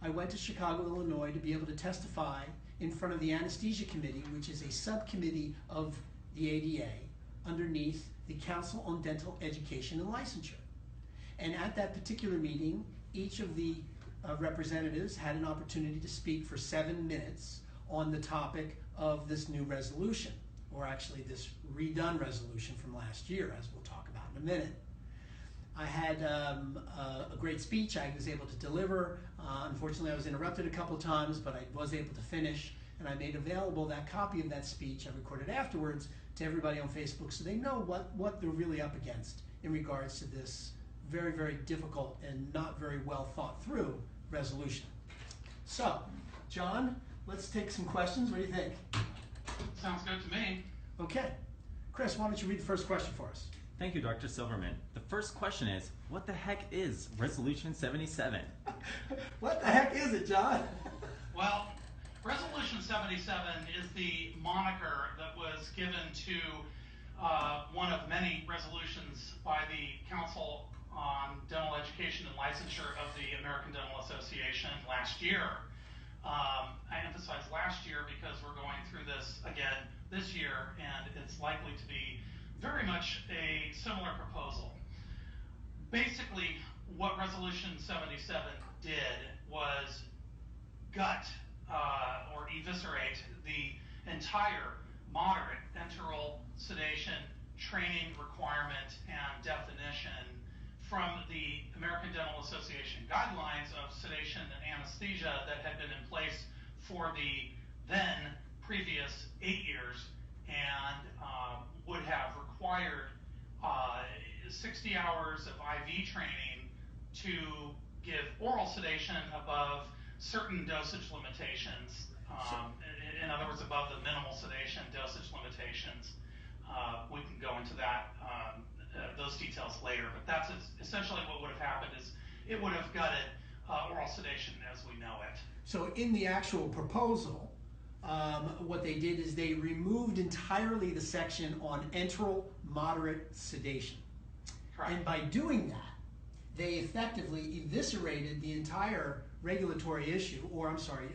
I went to Chicago, Illinois to be able to testify in front of the Anesthesia Committee, which is a subcommittee of the ADA underneath the Council on Dental Education and Licensure. And at that particular meeting, each of the representatives had an opportunity to speak for 7 minutes on the topic of this new resolution, or actually this redone resolution from last year, as we'll talk about in a minute. I had a great speech I was able to deliver. Unfortunately, I was interrupted a couple of times, but I was able to finish, and I made available that copy of that speech I recorded afterwards to everybody on Facebook so they know what they're really up against in regards to this very, very difficult and not very well thought through resolution. So, John, let's take some questions. What do you think? Sounds good to me. Okay. Chris, why don't you read the first question for us? Thank you, Dr. Silverman. The first question is, what the heck is Resolution 77? What the heck is it, John? Well, Resolution 77 is the moniker that was given to one of many resolutions by the Council on Dental Education and Licensure of the American Dental Association last year. I emphasize last year because we're going through this again this year, and it's likely to be very much a similar proposal. Basically, what Resolution 77 did was gut or eviscerate the entire moderate enteral sedation training requirement and definition from the American Dental Association guidelines of sedation and anesthesia that had been in place for the then previous 8 years, and would have required 60 hours of IV training to give oral sedation above certain dosage limitations. In other words, above the minimal sedation dosage limitations. We can go into that those details later, but that's essentially what would have happened. Is it would have gutted oral sedation as we know it. So in the actual proposal, what they did is they removed entirely the section on enteral moderate sedation. Correct. And by doing that, they effectively eviscerated the entire regulatory issue, or I'm sorry,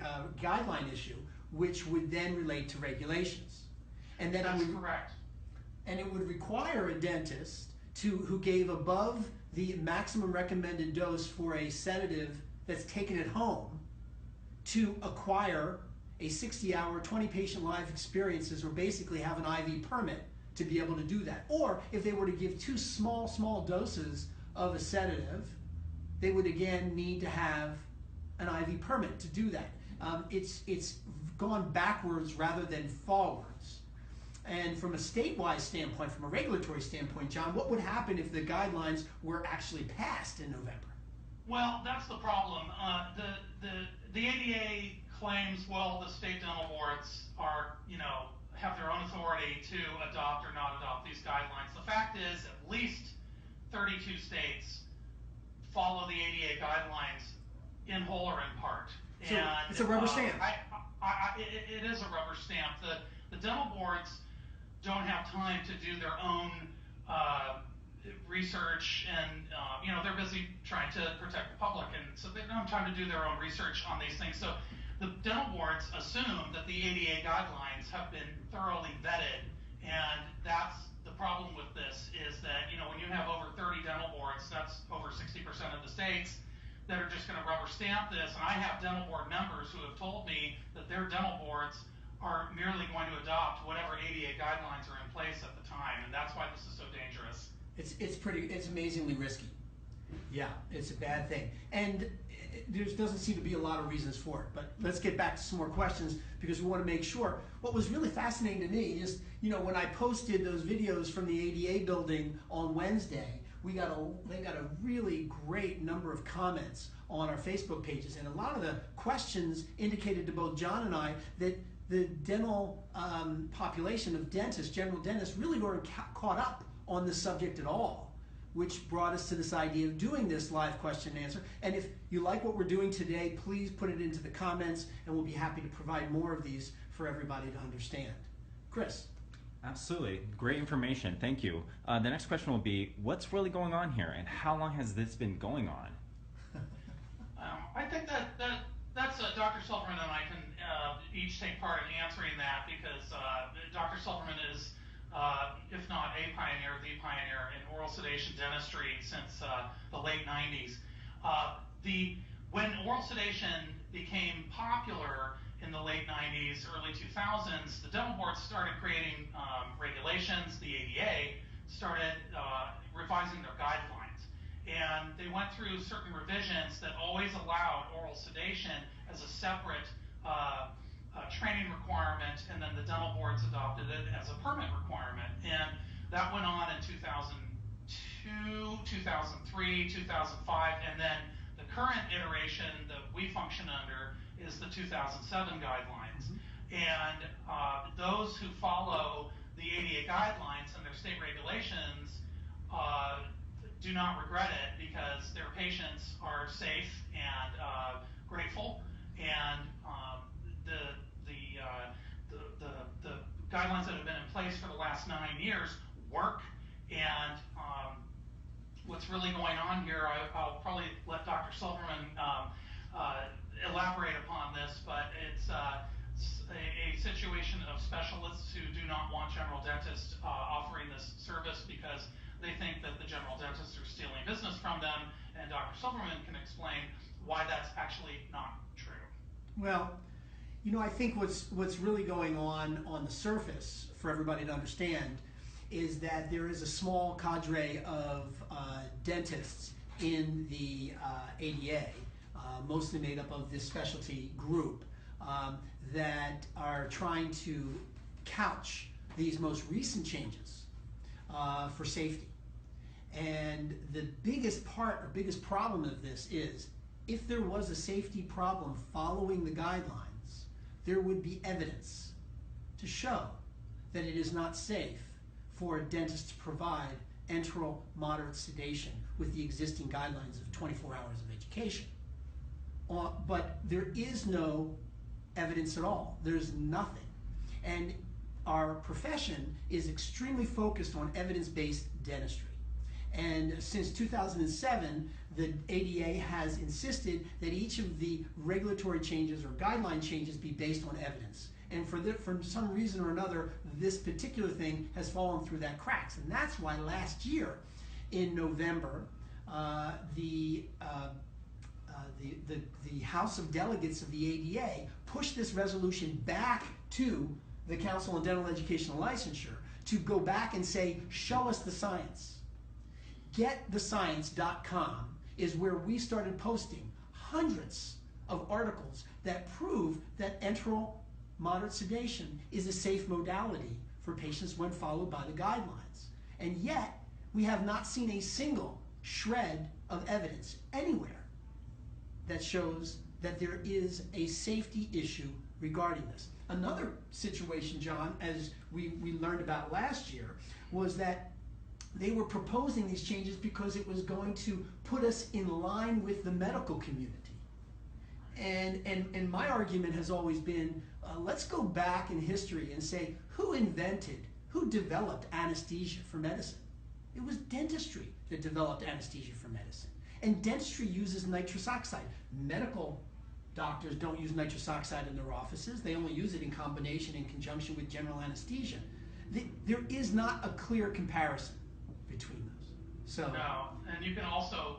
guideline issue, which would then relate to regulations. And then That's correct. And it would require a dentist who gave above the maximum recommended dose for a sedative that's taken at home to acquire a 60-hour, 20-patient live experiences, or basically have an IV permit to be able to do that. Or if they were to give 2 small doses of a sedative, they would again need to have an IV permit to do that. It's gone backwards rather than forwards. And from a statewide standpoint, from a regulatory standpoint, John, what would happen if the guidelines were actually passed in November? Well, that's the problem. The ADA claims, well, the state dental boards are, have their own authority to adopt or not adopt these guidelines. The fact is, at least 32 states follow the ADA guidelines in whole or in part. So and it's a rubber stamp. It is a rubber stamp. The dental boards don't have time to do their own research, and they're busy trying to protect the public, and so they don't have time to do their own research on these things. So the dental boards assume that the ADA guidelines have been thoroughly vetted, and that's the problem with this, is that when you have over 30 dental boards, that's over 60% of the states that are just going to rubber stamp this. And I have dental board members who have told me that their dental boards are merely going to adopt whatever ADA guidelines are in place at the time, and that's why this is so dangerous. It's amazingly risky. Yeah, it's a bad thing. And there doesn't seem to be a lot of reasons for it. But let's get back to some more questions, because we want to make sure. What was really fascinating to me is, when I posted those videos from the ADA building on Wednesday, they got a really great number of comments on our Facebook pages, and a lot of the questions indicated to both John and I that the dental population of dentists, general dentists, really weren't caught up on the subject at all, which brought us to this idea of doing this live question and answer. And if you like what we're doing today, please put it into the comments, and we'll be happy to provide more of these for everybody to understand. Chris? Absolutely. Great information. Thank you. The next question will be, what's really going on here, and how long has this been going on? I think that That's Dr. Silverman and I can each take part in answering that because Dr. Silverman is, if not a pioneer, the pioneer in oral sedation dentistry since the late 90s. When oral sedation became popular in the late 90s, early 2000s, the dental board started creating regulations. The ADA started revising their guidelines. And they went through certain revisions that always allowed oral sedation as a separate training requirement, and then the dental boards adopted it as a permit requirement. And that went on in 2002, 2003, 2005, and then the current iteration that we function under is the 2007 guidelines. And those who follow the ADA guidelines and their state regulations do not regret it because their patients are safe and grateful, and the guidelines that have been in place for the last 9 years work. And what's really going on here, I'll probably let Dr. Silverman elaborate upon this, but it's a situation of specialists who do not want general dentists offering this service because they think that the general dentists are stealing business from them, and Dr. Silverman can explain why that's actually not true. Well, I think what's really going on the surface for everybody to understand is that there is a small cadre of dentists in the ADA, mostly made up of this specialty group, that are trying to couch these most recent changes for safety. And the biggest problem of this is if there was a safety problem following the guidelines, there would be evidence to show that it is not safe for a dentist to provide enteral moderate sedation with the existing guidelines of 24 hours of education. But there is no evidence at all. There's nothing. And our profession is extremely focused on evidence-based dentistry. And since 2007, the ADA has insisted that each of the regulatory changes or guideline changes be based on evidence. And for some reason or another, this particular thing has fallen through that cracks. And that's why last year, in November, the House of Delegates of the ADA pushed this resolution back to the Council on Dental Education and Licensure to go back and say, show us the science. GetTheScience.com is where we started posting hundreds of articles that prove that enteral moderate sedation is a safe modality for patients when followed by the guidelines. And yet, we have not seen a single shred of evidence anywhere that shows that there is a safety issue regarding this. Another situation, John, as we learned about last year, was that they were proposing these changes because it was going to put us in line with the medical community. And my argument has always been, let's go back in history and say, who developed anesthesia for medicine? It was dentistry that developed anesthesia for medicine. And dentistry uses nitrous oxide. Medical doctors don't use nitrous oxide in their offices. They only use it in combination, in conjunction with general anesthesia. There is not a clear comparison between those. So no, and you can also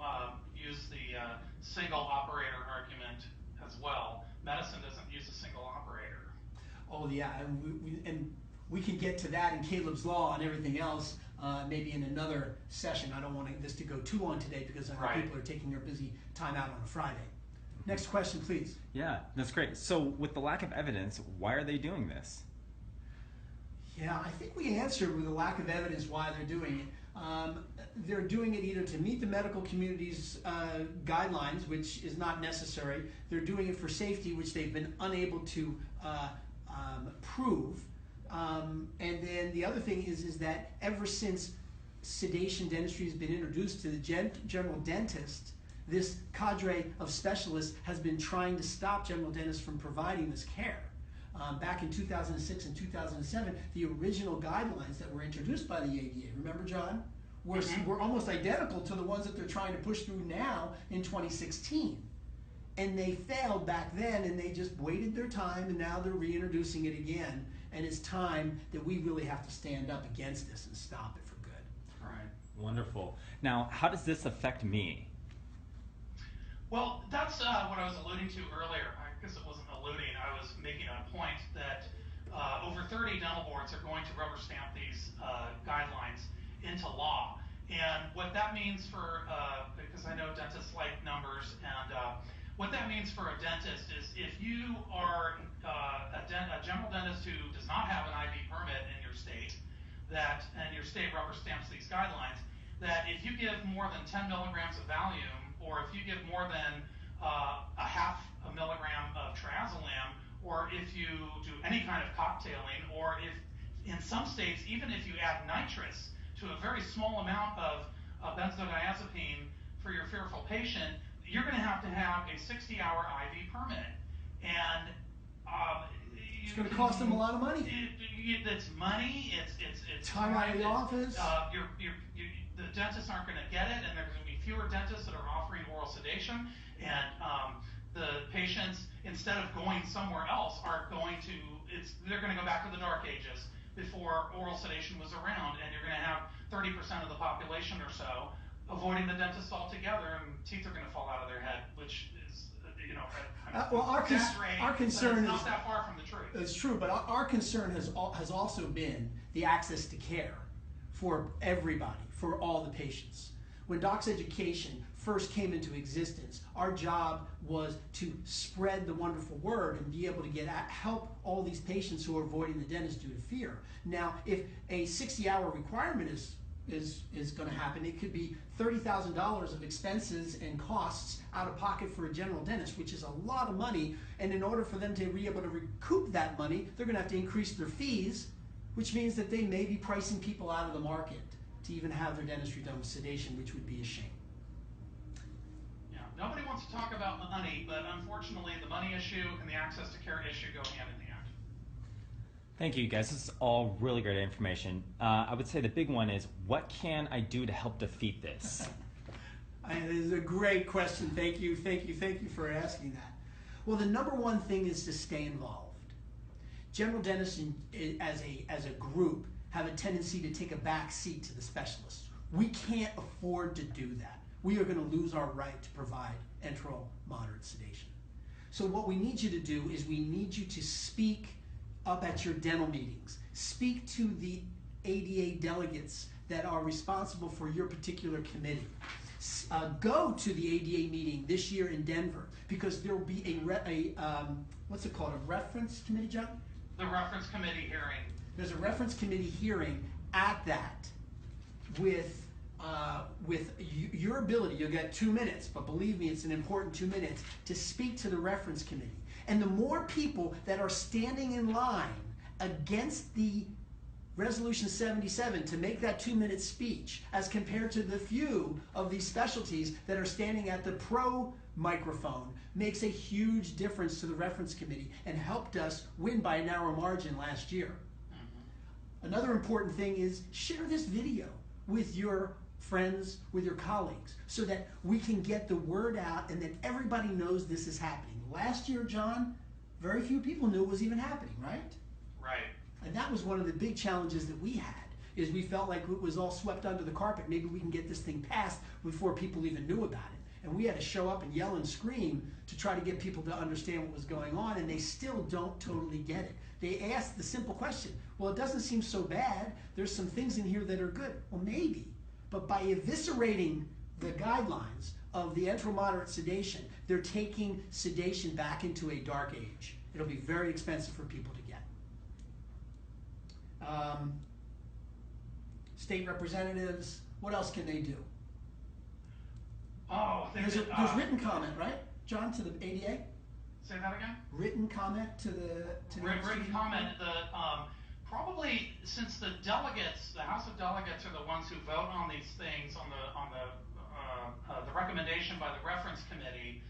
use the single operator argument as well. Medicine doesn't use a single operator. Oh yeah, and we can get to that in Caleb's Law and everything else maybe in another session. I don't want this to go too long today because I know people are taking their busy time out on a Friday. Next question, please. Yeah, that's great. So with the lack of evidence, why are they doing this? Yeah, I think we answered with the lack of evidence why they're doing it. They're doing it either to meet the medical community's guidelines, which is not necessary. They're doing it for safety, which they've been unable to prove. And then the other thing is that ever since sedation dentistry has been introduced to the general dentist, this cadre of specialists has been trying to stop general dentists from providing this care. Back in 2006 and 2007, the original guidelines that were introduced by the ADA, remember, John, were almost identical to the ones that they're trying to push through now in 2016. And they failed back then, and they just waited their time, and now they're reintroducing it again. And it's time that we really have to stand up against this and stop it for good. All right. Wonderful. Now, how does this affect me? Well, that's what I was alluding to earlier. I guess it wasn't alluding. I was making a point that over 30 dental boards are going to rubber stamp these guidelines into law. And what that means for, because I know dentists like numbers, and what that means for a dentist is if you are a general dentist who does not have an IV permit in your state, and your state rubber stamps these guidelines, that if you give more than 10 milligrams of Valium, or if you give more than a half a milligram of triazolam, or if you do any kind of cocktailing, or if in some states, even if you add nitrous to a very small amount of benzodiazepine for your fearful patient, you're going to have a 60-hour IV permit. And it's going to cost them a lot of money. It's money. It's time out of the office. The dentists aren't going to get it, and there's going to be fewer dentists that are offering oral sedation, and the patients, instead of going somewhere else, they're going to go back to the dark ages before oral sedation was around, and you're going to have 30% of the population or so avoiding the dentist altogether, and teeth are going to fall out of their head, which is, well, our concern is not that far from the truth. It's true, but our concern has also been the access to care for everybody, for all the patients. When Docs Education first came into existence, our job was to spread the wonderful word and be able to help all these patients who are avoiding the dentist due to fear. Now, if a 60-hour requirement is going to happen, it could be $30,000 of expenses and costs out of pocket for a general dentist, which is a lot of money. And in order for them to be able to recoup that money, they're going to have to increase their fees, which means that they may be pricing people out of the market to even have their dentistry done with sedation, which would be a shame. Yeah, nobody wants to talk about money, but unfortunately the money issue and the access to care issue go hand in hand. Thank you, guys. This is all really great information. I would say the big one is, what can I do to help defeat this? This is a great question. Thank you for asking that. Well, the number one thing is to stay involved. General dentists as a group have a tendency to take a back seat to the specialists. We can't afford to do that. We are going to lose our right to provide enteral moderate sedation. So what we need you to do is we need you to speak up at your dental meetings. Speak to the ADA delegates that are responsible for your particular committee. Go to the ADA meeting this year in Denver, because there will be what's it called, a reference committee, John? The reference committee hearing. There's a reference committee hearing at that with your ability. You'll get 2 minutes, but believe me, it's an important 2 minutes to speak to the reference committee. And the more people that are standing in line against the Resolution 77 to make that 2-minute speech, as compared to the few of these specialties that are standing at the pro microphone, makes a huge difference to the reference committee and helped us win by a narrow margin last year. Another important thing is share this video with your friends, with your colleagues, so that we can get the word out and that everybody knows this is happening. Last year, John, very few people knew it was even happening, right? Right. And that was one of the big challenges that we had, is we felt like it was all swept under the carpet. Maybe we can get this thing passed before people even knew about it. And we had to show up and yell and scream to try to get people to understand what was going on, and they still don't totally get it. They asked the simple question, well, it doesn't seem so bad. There's some things in here that are good. Well, maybe. But by eviscerating the guidelines of the enteral moderate sedation, they're taking sedation back into a dark age. It'll be very expensive for people to get. State representatives, what else can they do? Oh, there's written comment, right, John, to the ADA? Say that again? Written comment to the written comment. Probably since the delegates, the House of Delegates, are the ones who vote on these things on the recommendation by the reference committee.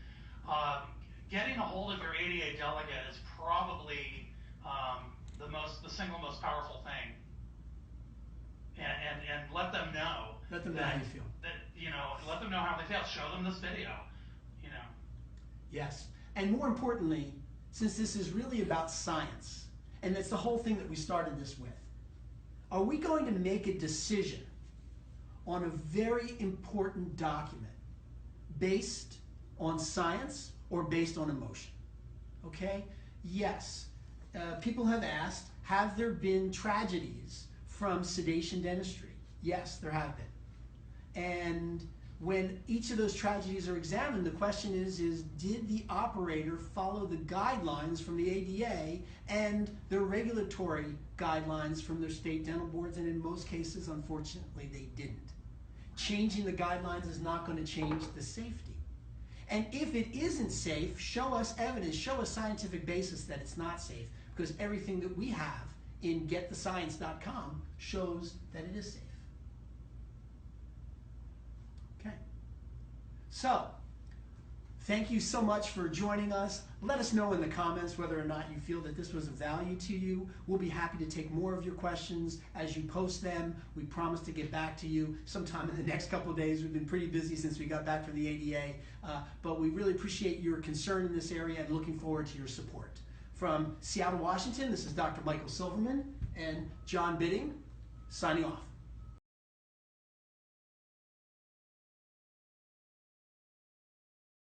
Getting a hold of your ADA delegate is probably the single most powerful thing. And let them know. Let them know how you feel. Let them know how they feel. Show them this video. Yes. And more importantly, since this is really about science, and that's the whole thing that we started this with, are we going to make a decision on a very important document based on science or based on emotion? Okay? Yes. People have asked, have there been tragedies from sedation dentistry? Yes, there have been. And when each of those tragedies are examined, the question is did the operator follow the guidelines from the ADA and the regulatory guidelines from their state dental boards? And in most cases, unfortunately, they didn't. Changing the guidelines is not going to change the safety. And if it isn't safe, show us evidence, show us scientific basis that it's not safe, because everything that we have in getthescience.com shows that it is safe. Okay. So, thank you so much for joining us. Let us know in the comments whether or not you feel that this was of value to you. We'll be happy to take more of your questions as you post them. We promise to get back to you sometime in the next couple of days. We've been pretty busy since we got back from the ADA, but we really appreciate your concern in this area and looking forward to your support. From Seattle, Washington, this is Dr. Michael Silverman and John Bidding signing off.